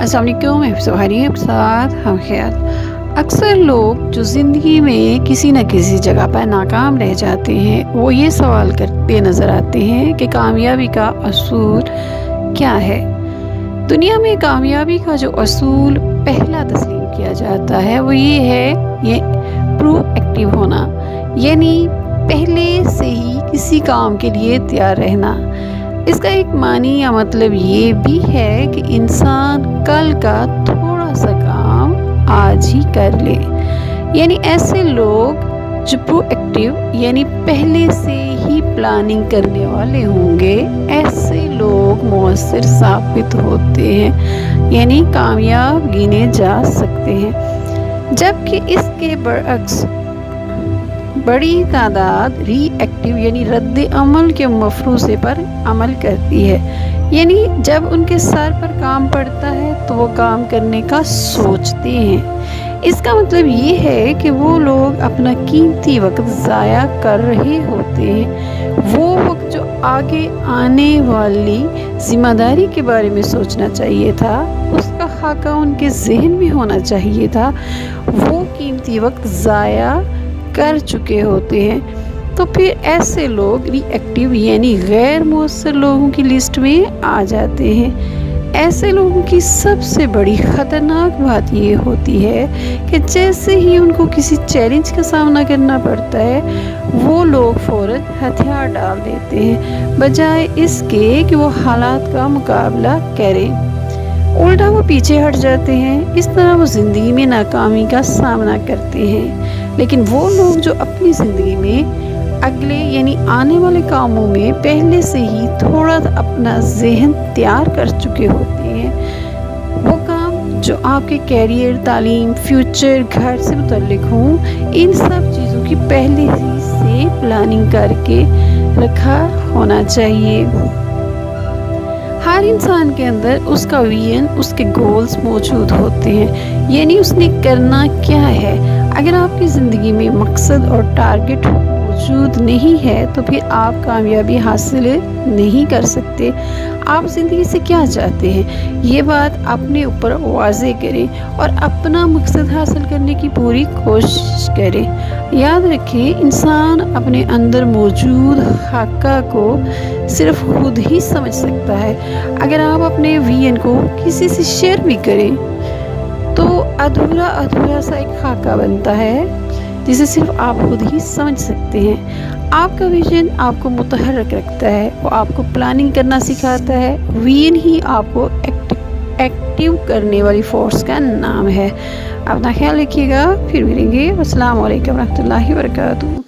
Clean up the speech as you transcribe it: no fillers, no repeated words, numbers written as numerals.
अस्सलाम वालेकुम, मैं सुहानी आपके साथ हम ख्याल। अक्सर लोग जो ज़िंदगी में किसी न किसी जगह पर नाकाम रह जाते हैं, वो ये सवाल करते नज़र आते हैं कि कामयाबी का असूल क्या है। दुनिया में कामयाबी का जो असूल पहला तस्लीम किया जाता है वो ये है, ये प्रोएक्टिव होना, यानी पहले से ही किसी काम के लिए तैयार रहना। इसका एक मानी या मतलब ये भी है कि इंसान कल का थोड़ा सा काम आज ही कर ले। यानी ऐसे लोग जो प्रोएक्टिव यानी पहले से ही प्लानिंग करने वाले होंगे, ऐसे लोग मौसर साबित होते हैं, यानी कामयाब गिने जा सकते हैं। जबकि इसके बरअक्स बड़ी तादाद रिएक्टिव यानी रद्द अमल के मफरूज़े पर अमल करती है। यानी जब उनके सर पर काम पड़ता है तो वो काम करने का सोचते हैं। इसका मतलब ये है कि वो लोग अपना कीमती वक्त ज़ाया कर रहे होते हैं। वो वक्त जो आगे आने वाली ज़िम्मेदारी के बारे में सोचना चाहिए था, उसका खाका उनके जहन में होना चाहिए था, वो कीमती वक्त ज़ाया कर चुके होते हैं। तो फिर ऐसे लोग रिएक्टिव यानी गैर मौसर लोगों की लिस्ट में आ जाते हैं। ऐसे लोगों की सबसे बड़ी ख़तरनाक बात ये होती है कि जैसे ही उनको किसी चैलेंज का सामना करना पड़ता है, वो लोग फ़ौरन हथियार डाल देते हैं, बजाय इसके कि वो हालात का मुकाबला करें। उल्टा वो पीछे हट जाते हैं। इस तरह वो ज़िंदगी में नाकामी का सामना करते हैं। लेकिन वो लोग जो अपनी ज़िंदगी में अगले यानी आने वाले कामों में पहले से ही थोड़ा अपना जहन तैयार कर चुके होते हैं, वो काम जो आपके कैरियर, तालीम, फ्यूचर, घर से मुतल्लिक हों, इन सब चीज़ों की पहले ही से प्लानिंग करके रखा होना चाहिए। हर इंसान के अंदर उसका विजन, उसके गोल्स मौजूद होते हैं, यानी उसने करना क्या है। अगर आपकी ज़िंदगी में मकसद और टारगेट मौजूद नहीं है तो फिर आप कामयाबी हासिल नहीं कर सकते। आप ज़िंदगी से क्या चाहते हैं, ये बात अपने ऊपर वाज़े करें और अपना मकसद हासिल करने की पूरी कोशिश करें। याद रखें, इंसान अपने अंदर मौजूद खाका को सिर्फ खुद ही समझ सकता है। अगर आप अपने विजन को किसी से शेयर भी करें तो अधूरा सा एक खाका बनता है जिसे सिर्फ आप खुद ही समझ सकते हैं। आपका विजन आपको मुतहर्रिक रखता है, वो आपको प्लानिंग करना सिखाता है। विजन ही आपको एक्टिव करने वाली फोर्स का नाम है। अपना ख्याल रखिएगा, फिर मिलेंगे। अस्सलाम वालेकुम रहमतुल्लाहि व बरकातुहू।